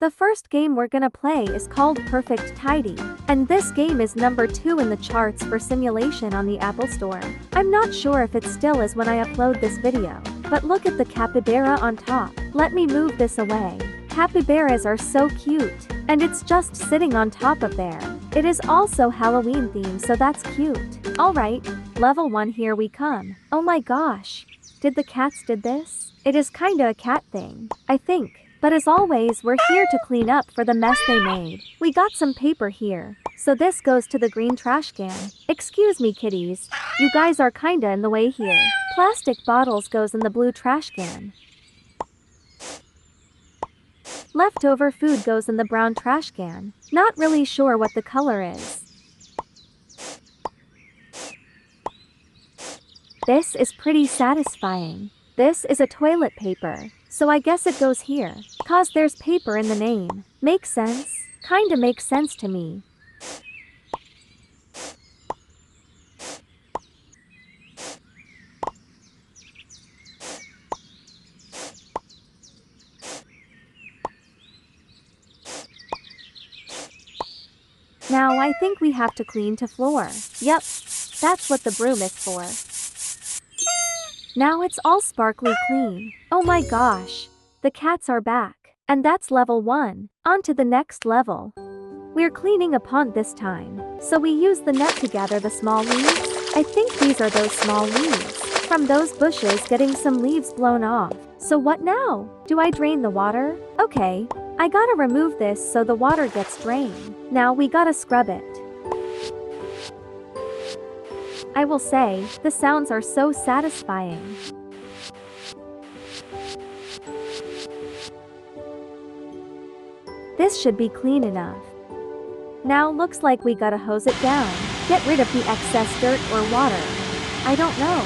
The first game we're gonna play is called Perfect Tidy, and this game is number 2 in the charts for simulation on the Apple Store. I'm not sure if it still is when I upload this video, but look at the capybara on top. Let me move this away. Capybaras are so cute, and it's just sitting on top of there. It is also Halloween themed, so that's cute. Alright, level 1, here we come. Oh my gosh. Did the cats did this? It is kinda a cat thing, I think. But as always, we're here to clean up for the mess they made. We got some paper here, so this goes to the green trash can. Excuse me, kitties. You guys are kinda in the way here. Plastic bottles goes in the blue trash can. Leftover food goes in the brown trash can. Not really sure what the color is. This is pretty satisfying. This is a toilet paper, so I guess it goes here. 'Cause there's paper in the name. Makes sense? Kinda makes sense to me. Now I think we have to clean to floor. Yep, that's what the broom is for. Now it's all sparkly clean. Oh my gosh, the cats are back. And that's level 1. On to the next level. We're cleaning a pond this time, so we use the net to gather the small leaves. I think these are those small leaves from those bushes getting some leaves blown off. So what now? Do I drain the water? Okay, I gotta remove this so the water gets drained. Now we gotta scrub it. I will say, the sounds are so satisfying. This should be clean enough. Now looks like we gotta hose it down. Get rid of the excess dirt or water. I don't know.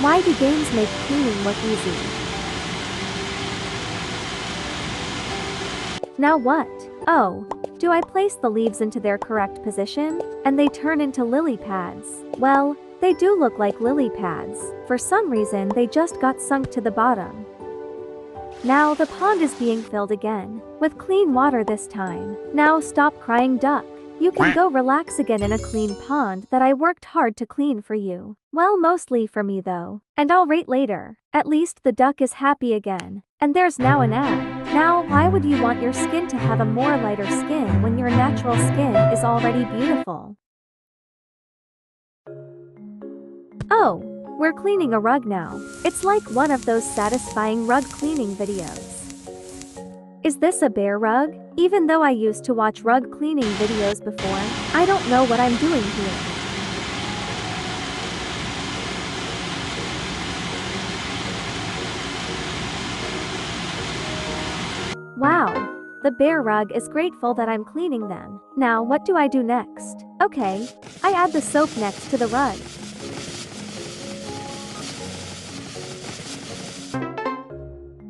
Why do games make cleaning look easy? Now what? Oh, do I place the leaves into their correct position? And they turn into lily pads. Well, they do look like lily pads. For some reason they just got sunk to the bottom. Now the pond is being filled again, with clean water this time. Now stop crying, duck. You can go relax again in a clean pond that I worked hard to clean for you. Well, mostly for me though. And I'll rate later. At least the duck is happy again. And there's now an ad. Now, why would you want your skin to have a more lighter skin when your natural skin is already beautiful? Oh, we're cleaning a rug now. It's like one of those satisfying rug cleaning videos. Is this a bear rug? Even though I used to watch rug cleaning videos before, I don't know what I'm doing here. Wow, the bear rug is grateful that I'm cleaning them. Now what do I do next? Okay, I add the soap next to the rug.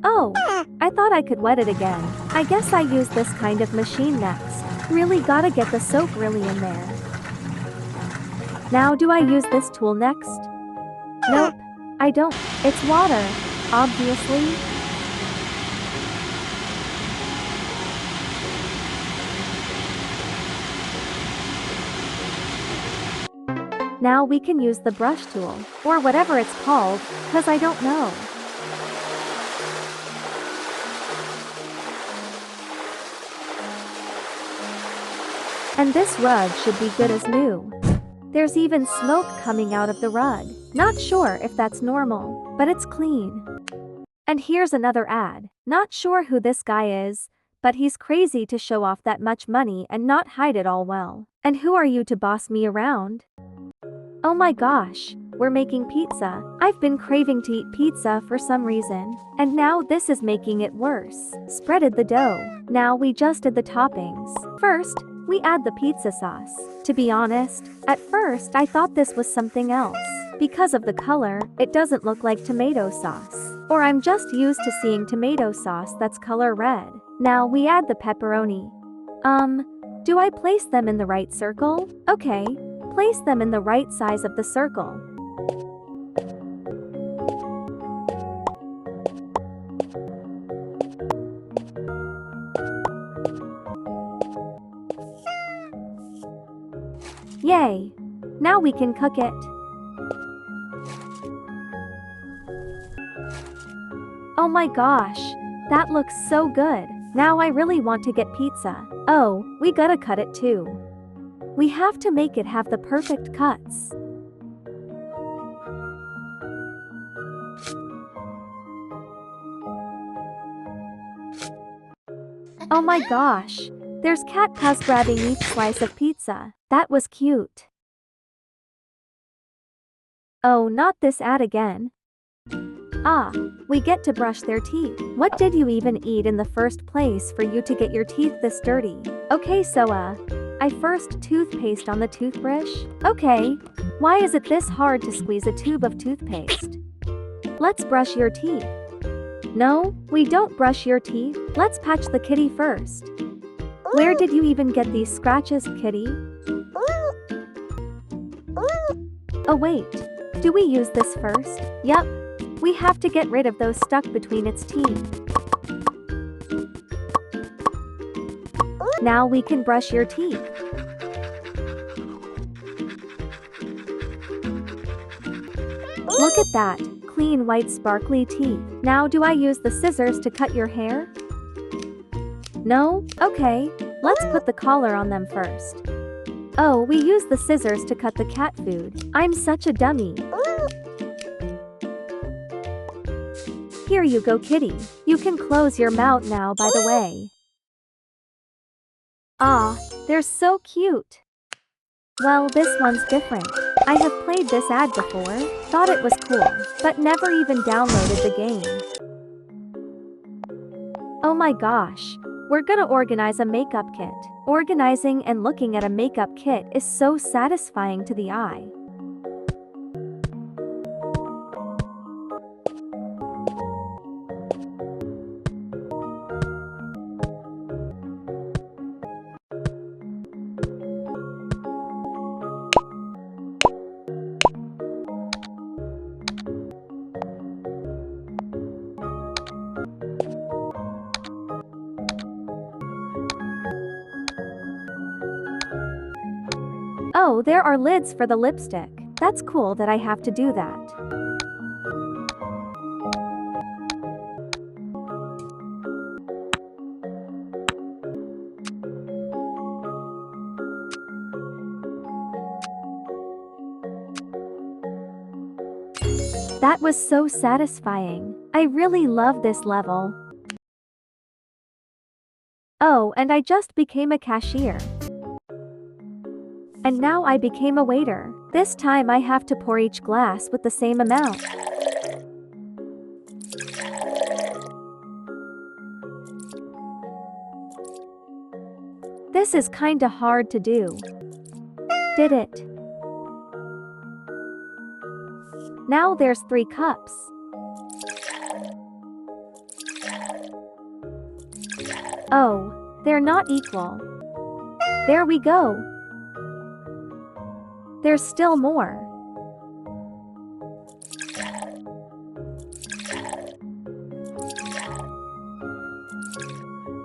Oh, I thought I could wet it again. I guess I use this kind of machine next. Really gotta get the soap really in there. Now do I use this tool next? Nope, I don't. It's water, obviously. Now we can use the brush tool, or whatever it's called, 'cause I don't know. And this rug should be good as new. There's even smoke coming out of the rug. Not sure if that's normal, but it's clean. And here's another ad. Not sure who this guy is, but he's crazy to show off that much money and not hide it all well. And who are you to boss me around? Oh my gosh, we're making pizza. I've been craving to eat pizza for some reason, and now this is making it worse. Spreaded the dough. Now we just did the toppings. First, we add the pizza sauce. To be honest, at first I thought this was something else. Because of the color, it doesn't look like tomato sauce. Or I'm just used to seeing tomato sauce that's color red. Now we add the pepperoni. Do I place them in the right circle? Okay, place them in the right size of the circle. Yay! Now we can cook it. Oh my gosh, that looks so good. Now I really want to get pizza. Oh, we gotta cut it too. We have to make it have the perfect cuts. Oh my gosh, there's cat paws grabbing each slice of pizza. That was cute. Oh, not this ad again. Ah, we get to brush their teeth. What did you even eat in the first place for you to get your teeth this dirty? Okay, so I first toothpaste on the toothbrush? Okay. Why is it this hard to squeeze a tube of toothpaste? Let's brush your teeth. No, we don't brush your teeth. Let's patch the kitty first. Where did you even get these scratches, kitty? Oh wait, do we use this first? Yup. We have to get rid of those stuck between its teeth. Now we can brush your teeth. Look at that, clean white sparkly teeth. Now do I use the scissors to cut your hair? No? Okay, let's put the collar on them first. Oh, we use the scissors to cut the cat food. I'm such a dummy. Here you go, kitty. You can close your mouth now, by the way. Ah, they're so cute. Well, this one's different. I have played this ad before, thought it was cool, but never even downloaded the game. Oh my gosh, we're gonna organize a makeup kit. Organizing and looking at a makeup kit is so satisfying to the eye. Oh, there are lids for the lipstick. That's cool that I have to do that. That was so satisfying. I really love this level. Oh, and I just became a cashier. And now I became a waiter. This time I have to pour each glass with the same amount. This is kinda hard to do. Did it. Now there's 3 cups. Oh, they're not equal. There we go. There's still more.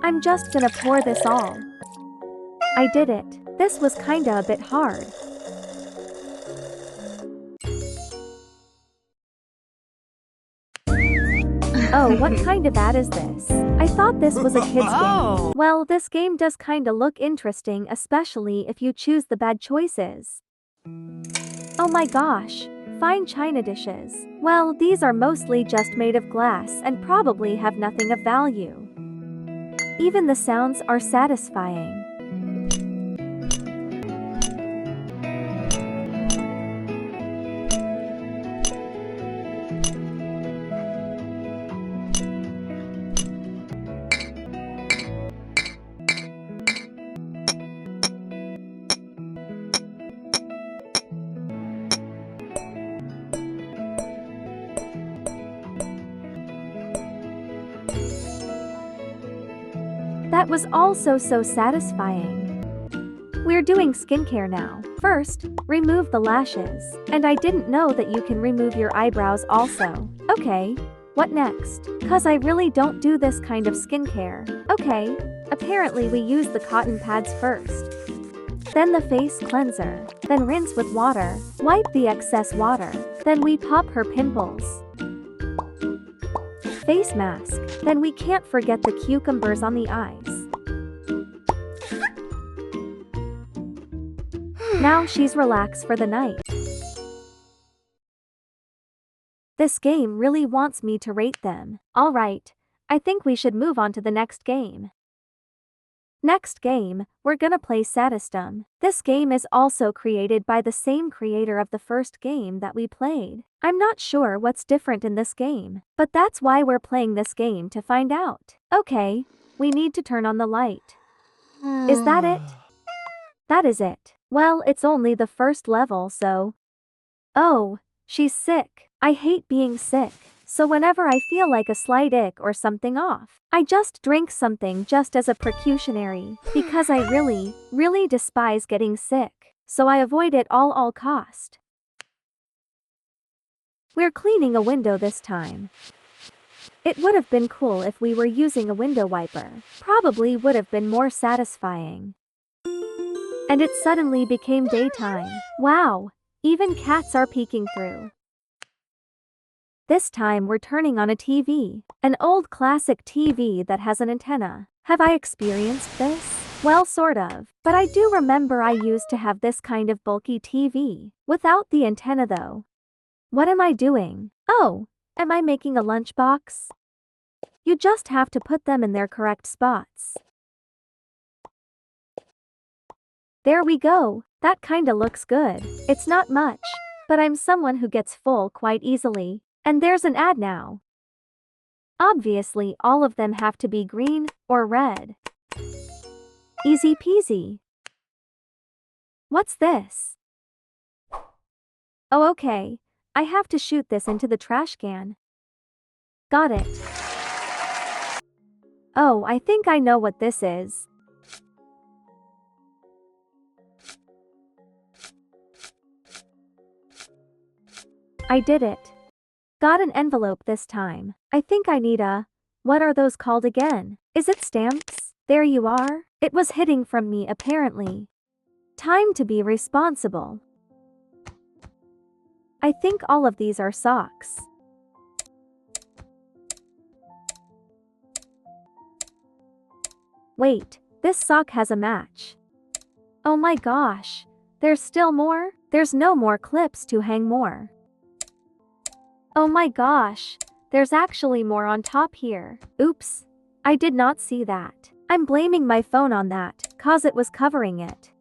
I'm just gonna pour this all. I did it. This was kinda a bit hard. Oh, what kind of ad is this? I thought this was a kid's game. Well, this game does kinda look interesting, especially if you choose the bad choices. Oh my gosh, fine china dishes. Well, these are mostly just made of glass and probably have nothing of value. Even the sounds are satisfying. That was also so satisfying. We're doing skincare now. First, remove the lashes. And I didn't know that you can remove your eyebrows also. Okay, what next? Cause I really don't do this kind of skincare. Okay, apparently we use the cotton pads first. then the face cleanser, then rinse with water, wipe the excess water, then we pop her pimples. Face mask, then we can't forget the cucumbers on the eyes. Now she's relaxed for the night. This game really wants me to rate them. Alright, I think we should move on to the next game. Next game, we're gonna play Sadistum. This game is also created by the same creator of the first game that we played. I'm not sure what's different in this game, but that's why we're playing this game to find out. Okay, we need to turn on the light. Is that it? That is it. Well, it's only the first level, so... Oh, she's sick. I hate being sick. So whenever I feel like a slight ick or something off, I just drink something just as a precautionary, because I really despise getting sick, so I avoid it all cost. We're cleaning a window this time. It would have been cool if we were using a window wiper, probably would have been more satisfying. And it suddenly became daytime. Wow, even cats are peeking through. This time we're turning on a TV, an old classic TV that has an antenna. Have I experienced this? Well, sort of, but I do remember I used to have this kind of bulky TV, without the antenna though. What am I doing? Oh, am I making a lunchbox? You just have to put them in their correct spots. There we go, that kinda looks good. It's not much, but I'm someone who gets full quite easily. And there's an ad now. Obviously, all of them have to be green or red. Easy peasy. What's this? Oh, okay. I have to shoot this into the trash can. Got it. Oh, I think I know what this is. I did it. Got an envelope this time. I think I need a... What are those called again? Is it stamps? There you are. It was hiding from me apparently. Time to be responsible. I think all of these are socks. Wait, this sock has a match. Oh my gosh. There's still more? There's no more clips to hang more. Oh my gosh, there's actually more on top here. Oops, I did not see that. I'm blaming my phone on that, cause it was covering it.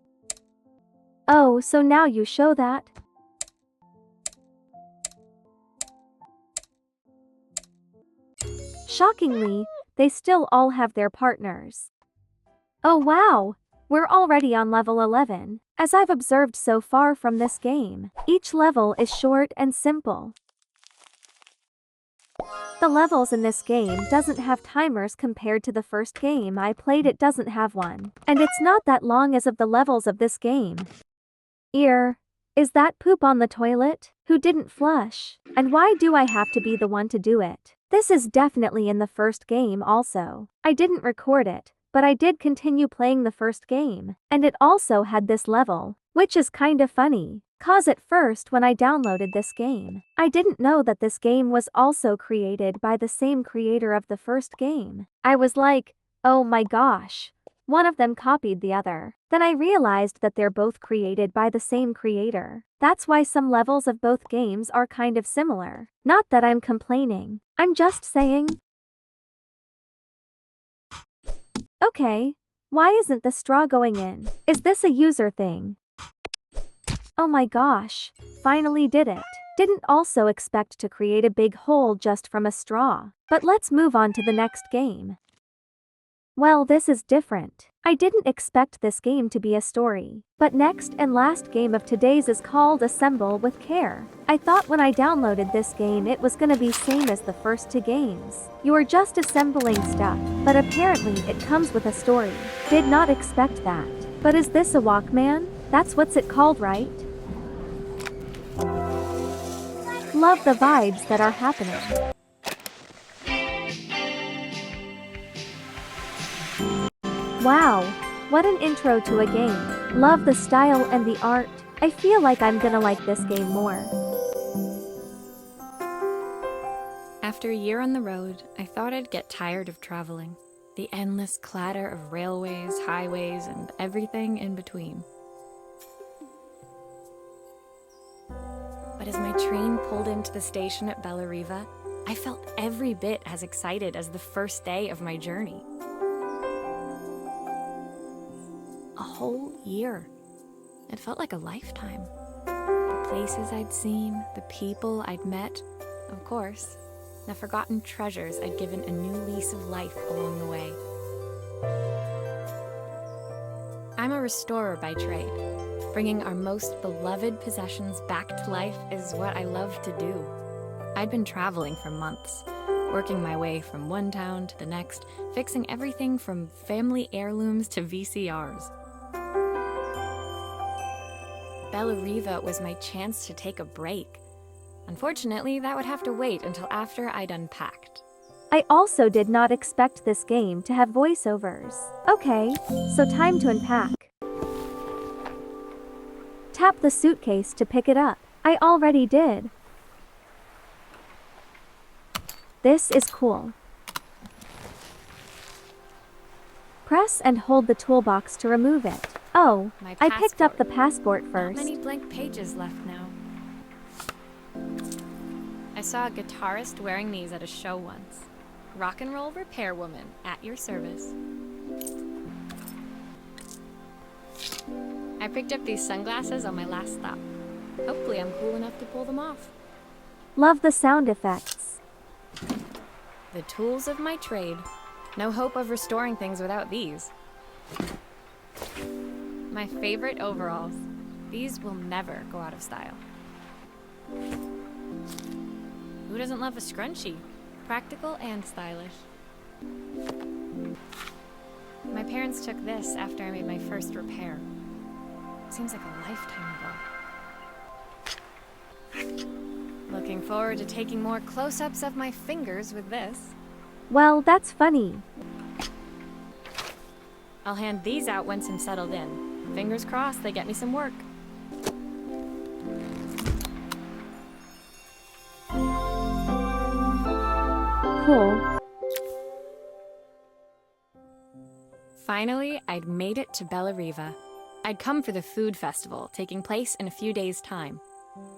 Oh, so now you show that? Shockingly, they still all have their partners. Oh wow, we're already on level 11. As I've observed so far from this game, each level is short and simple. The levels in this game doesn't have timers compared to the first game I played. It doesn't have one. And it's not that long as of the levels of this game. Is that poop on the toilet? Who didn't flush? And why do I have to be the one to do it? This is definitely in the first game also. I didn't record it, but I did continue playing the first game. And it also had this level, which is kinda funny. Cause at first when I downloaded this game, I didn't know that this game was also created by the same creator of the first game. I was like, oh my gosh, one of them copied the other. Then I realized that they're both created by the same creator. That's why some levels of both games are kind of similar. Not that I'm complaining, I'm just saying. Okay, why isn't the straw going in? Is this a user thing? Oh my gosh, finally did it. Didn't also expect to create a big hole just from a straw. But let's move on to the next game. Well, this is different. I didn't expect this game to be a story. But next and last game of today's is called Assemble with Care. I thought when I downloaded this game it was gonna be same as the first two games. You are just assembling stuff, but apparently it comes with a story. Did not expect that. But is this a Walkman? That's what's it called, right? Love the vibes that are happening. Wow, what an intro to a game. Love the style and the art. I feel like I'm gonna like this game more. After a year on the road, I thought I'd get tired of traveling. The endless clatter of railways, highways, and everything in between. But as my train pulled into the station at Bellariva, I felt every bit as excited as the first day of my journey. A whole year. It felt like a lifetime. The places I'd seen, the people I'd met, of course, the forgotten treasures I'd given a new lease of life along the way. I'm a restorer by trade. Bringing our most beloved possessions back to life is what I love to do. I'd been traveling for months, working my way from one town to the next, fixing everything from family heirlooms to VCRs. Bellariva was my chance to take a break. Unfortunately, that would have to wait until after I'd unpacked. I also did not expect this game to have voiceovers. Okay, so time to unpack. Tap the suitcase to pick it up. I already did. This is cool. Press and hold the toolbox to remove it. Oh, I picked up the passport first. Not many blank pages left now. I saw a guitarist wearing these at a show once. Rock and roll repair woman, at your service. I picked up these sunglasses on my last stop. Hopefully I'm cool enough to pull them off. Love the sound effects. The tools of my trade. No hope of restoring things without these. My favorite overalls. These will never go out of style. Who doesn't love a scrunchie? Practical and stylish. My parents took this after I made my first repair. Seems like a lifetime ago. Looking forward to taking more close-ups of my fingers with this. Well, that's funny. I'll hand these out once I'm settled in. Fingers crossed they get me some work. Cool. Finally, I'd made it to Bellariva. I'd come for the food festival, taking place in a few days' time.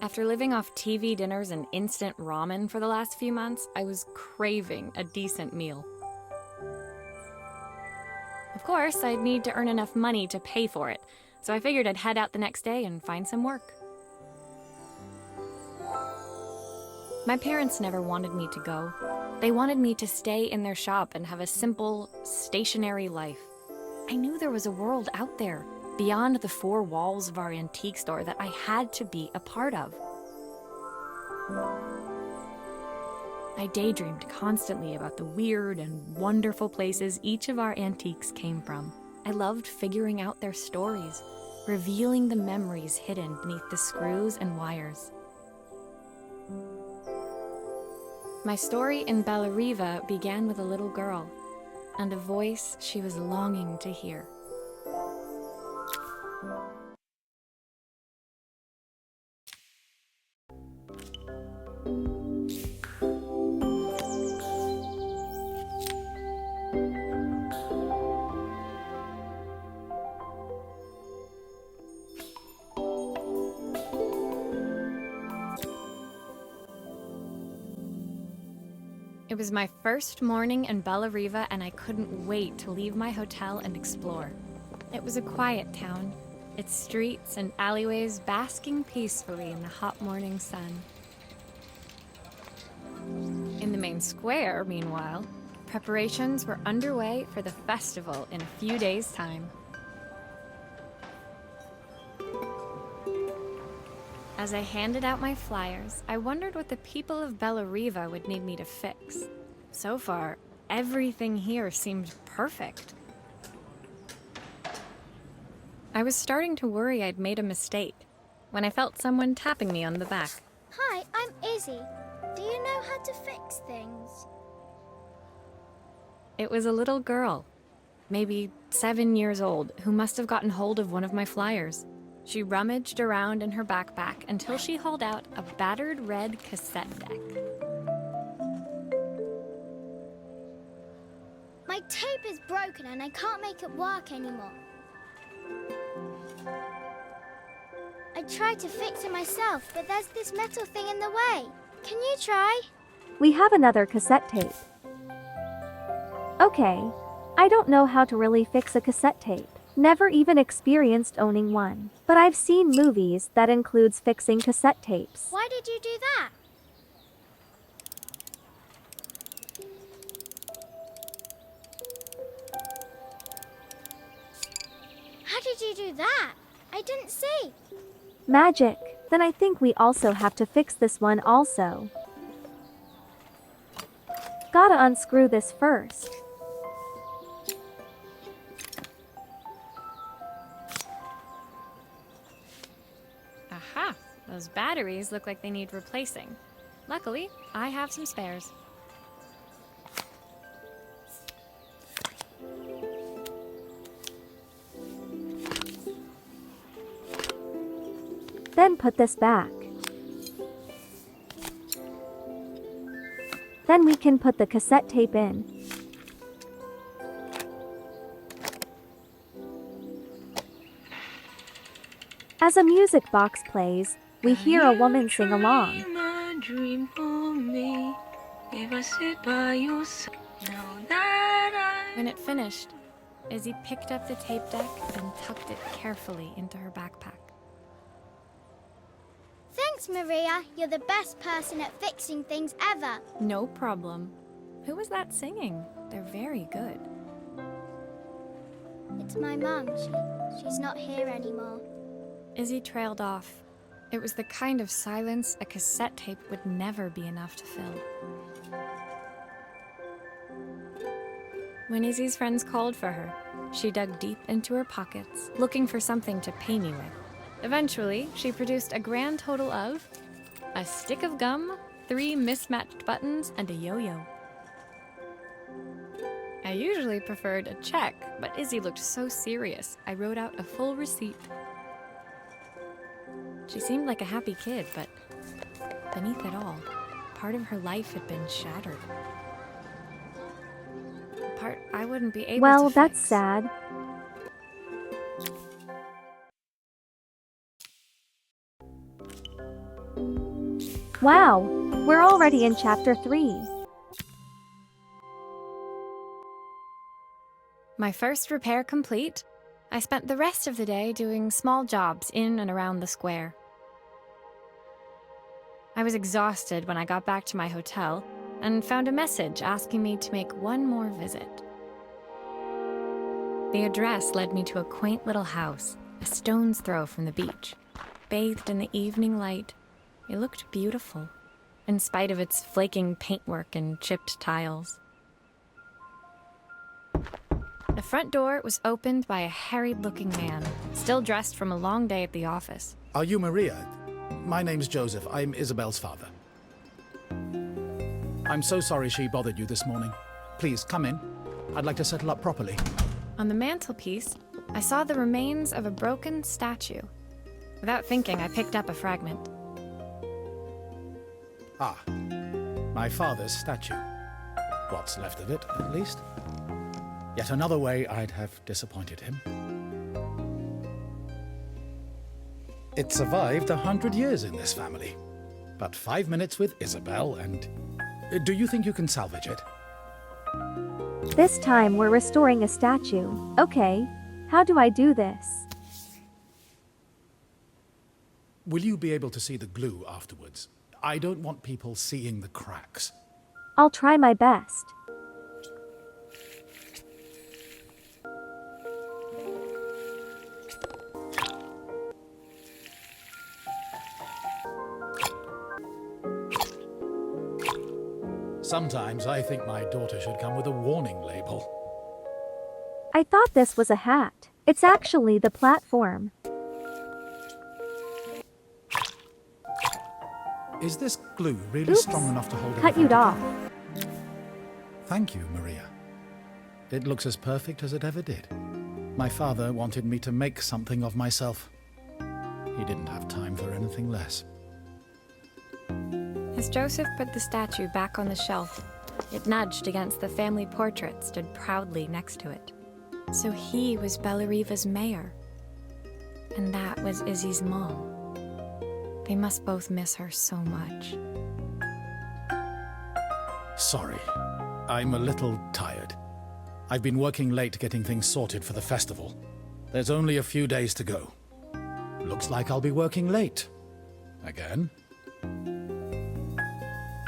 After living off TV dinners and instant ramen for the last few months, I was craving a decent meal. Of course, I'd need to earn enough money to pay for it, so I figured I'd head out the next day and find some work. My parents never wanted me to go. They wanted me to stay in their shop and have a simple, stationary life. I knew there was a world out there, beyond the four walls of our antique store, that I had to be a part of. I daydreamed constantly about the weird and wonderful places each of our antiques came from. I loved figuring out their stories, revealing the memories hidden beneath the screws and wires. My story in Bellariva began with a little girl and a voice she was longing to hear. It was my first morning in Bellariva, and I couldn't wait to leave my hotel and explore. It was a quiet town, its streets and alleyways basking peacefully in the hot morning sun. In the main square, meanwhile, preparations were underway for the festival in a few days' time. As I handed out my flyers, I wondered what the people of Bellariva would need me to fix. So far, everything here seemed perfect. I was starting to worry I'd made a mistake when I felt someone tapping me on the back. Hi, I'm Izzy. Do you know how to fix things? It was a little girl, maybe 7 years old who must have gotten hold of one of my flyers. She rummaged around in her backpack until she hauled out a battered red cassette deck. My tape is broken and I can't make it work anymore. I tried to fix it myself, but there's this metal thing in the way. Can you try? We have another cassette tape. Okay. I don't know how to really fix a cassette tape. Never even experienced owning one. But I've seen movies that includes fixing cassette tapes. Why did you do that? How did you do that? I didn't see. Magic. Then I think we also have to fix this one also. Gotta unscrew this first. Aha! Those batteries look like they need replacing. Luckily, I have some spares. Then put this back. Then we can put the cassette tape in. As a music box plays, we hear a woman sing along. When it finished, Izzy picked up the tape deck and tucked it carefully into her backpack. Thanks, Maria. You're the best person at fixing things ever. No problem. Who was that singing? They're very good. It's my mum. She's not here anymore. Izzy trailed off. It was the kind of silence a cassette tape would never be enough to fill. When Izzy's friends called for her, she dug deep into her pockets, looking for something to pay me with. Eventually, she produced a grand total of a stick of gum, 3 mismatched buttons, and a yo-yo. I usually preferred a check, but Izzy looked so serious, I wrote out a full receipt. She seemed like a happy kid, but beneath it all, part of her life had been shattered. A part I wouldn't be able to Well, fix. that's sad. Wow, we're already in chapter 3. My first repair complete, I spent the rest of the day doing small jobs in and around the square. I was exhausted when I got back to my hotel and found a message asking me to make one more visit. The address led me to a quaint little house, a stone's throw from the beach. Bathed in the evening light, it looked beautiful, in spite of its flaking paintwork and chipped tiles. The front door was opened by a harried-looking man, still dressed from a long day at the office. Are you Maria? My name's Joseph. I'm Isabel's father. I'm so sorry she bothered you this morning. Please, come in. I'd like to settle up properly. On the mantelpiece, I saw the remains of a broken statue. Without thinking, I picked up a fragment. Ah, my father's statue. What's left of it, at least. Yet another way I'd have disappointed him. It survived 100 years in this family. But 5 minutes with Isabel and... Do you think you can salvage it? This time we're restoring a statue. Okay, how do I do this? Will you be able to see the glue afterwards? I don't want people seeing the cracks. I'll try my best. Sometimes I think my daughter should come with a warning label. I thought this was a hat. It's actually the platform. Is this glue really Oops. strong enough to hold Cut everything you off. together? Thank you, Maria. It looks as perfect as it ever did. My father wanted me to make something of myself. He didn't have time for anything less. As Joseph put the statue back on the shelf, it nudged against the family portrait stood proudly next to it. So he was Bellariva's mayor. And that was Izzy's mom. They must both miss her so much. Sorry, I'm a little tired. I've been working late getting things sorted for the festival. There's only a few days to go. Looks like I'll be working late. Again?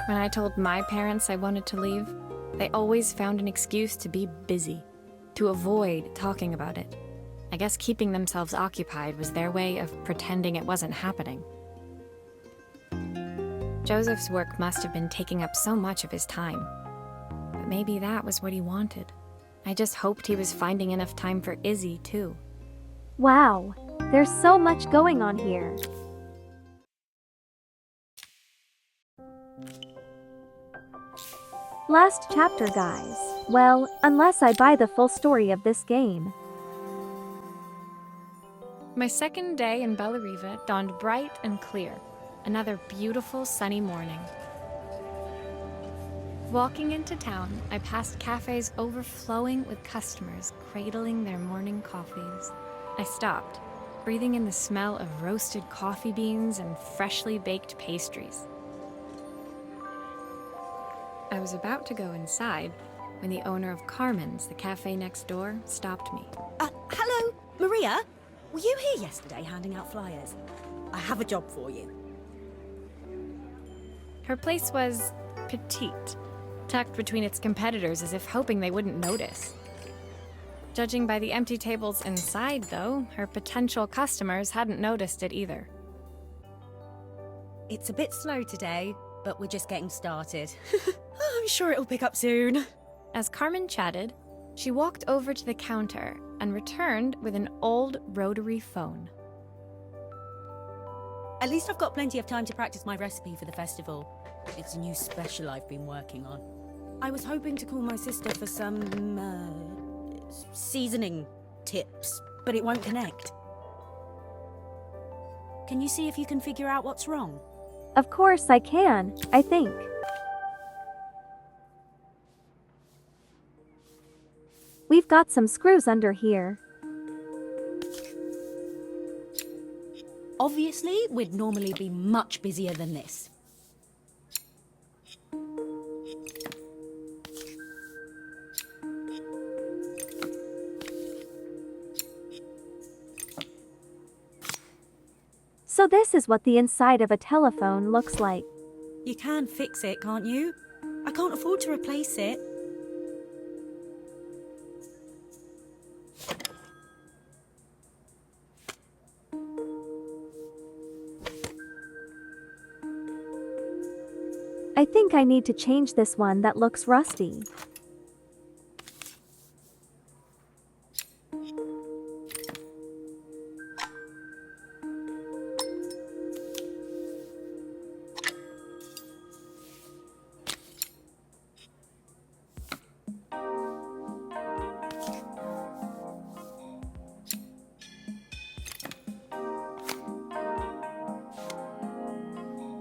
When I told my parents I wanted to leave, they always found an excuse to be busy, to avoid talking about it. I guess keeping themselves occupied was their way of pretending it wasn't happening. Joseph's work must have been taking up so much of his time. But maybe that was what he wanted. I just hoped he was finding enough time for Izzy, too. Wow, there's so much going on here. Last chapter, guys. Well, unless I buy the full story of this game. My second day in Bellariva dawned bright and clear. Another beautiful sunny morning. Walking into town, I passed cafes overflowing with customers cradling their morning coffees. I stopped, breathing in the smell of roasted coffee beans and freshly baked pastries. I was about to go inside when the owner of Carmen's, the cafe next door, stopped me. Hello, Maria? Were you here yesterday handing out flyers? I have a job for you. Her place was petite, tucked between its competitors as if hoping they wouldn't notice. Judging by the empty tables inside, though, her potential customers hadn't noticed it either. It's a bit slow today, but we're just getting started. I'm sure it'll pick up soon. As Carmen chatted, she walked over to the counter and returned with an old rotary phone. At least I've got plenty of time to practice my recipe for the festival. It's a new special I've been working on. I was hoping to call my sister for some, seasoning tips, but it won't connect. Can you see if you can figure out what's wrong? Of course I can, I think. We've got some screws under here. Obviously, we'd normally be much busier than this. So this is what the inside of a telephone looks like. You can fix it, can't you? I can't afford to replace it. I think I need to change this one that looks rusty.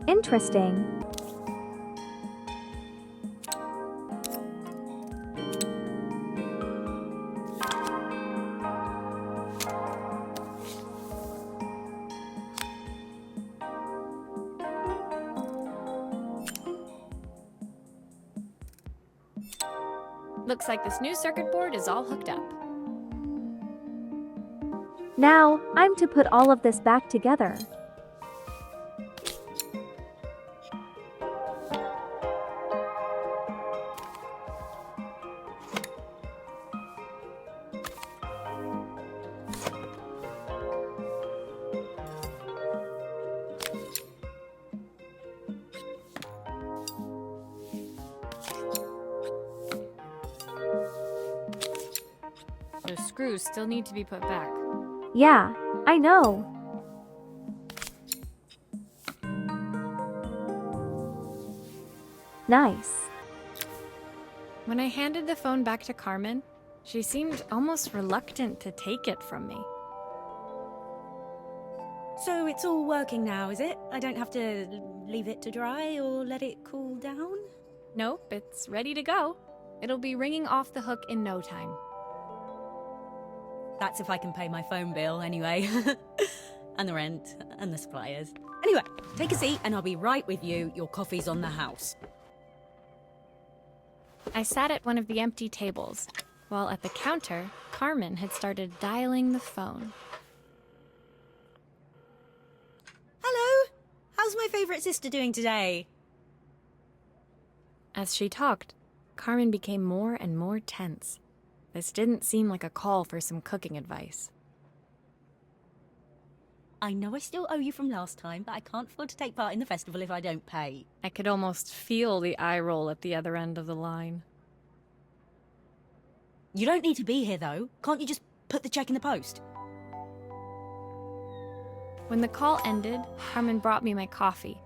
Interesting. Looks like this new circuit board is all hooked up. Now, I'm to put all of this back together. Those screws still need to be put back. Yeah, I know. Nice. When I handed the phone back to Carmen, She seemed almost reluctant to take it from me. So it's all working now, is it? I don't have to leave it to dry or let it cool down? Nope, it's ready to go. It'll be ringing off the hook in no time. That's if I can pay my phone bill, anyway. And the rent, and the suppliers. Anyway, take a seat and I'll be right with you. Your coffee's on the house. I sat at one of the empty tables, while at the counter, Carmen had started dialing the phone. Hello? How's my favourite sister doing today? As she talked, Carmen became more and more tense. This didn't seem like a call for some cooking advice. I know I still owe you from last time, but I can't afford to take part in the festival if I don't pay. I could almost feel the eye roll at the other end of the line. You don't need to be here, though. Can't you just put the check in the post? When the call ended, Carmen brought me my coffee,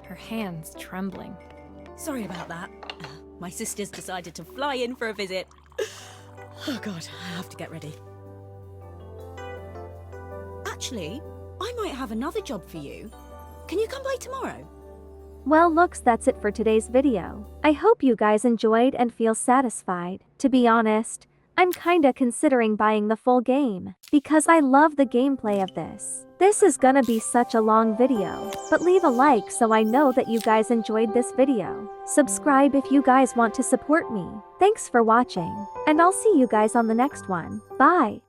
her hands trembling. Sorry about that. My sister's decided to fly in for a visit. Oh God, I have to get ready. Actually, I might have another job for you. Can you come by tomorrow? Well, looks, that's it for today's video. I hope you guys enjoyed and feel satisfied. To be honest, I'm kinda considering buying the full game, because I love the gameplay of this. This is gonna be such a long video, but leave a like so I know that you guys enjoyed this video. Subscribe if you guys want to support me. Thanks for watching, and I'll see you guys on the next one. Bye!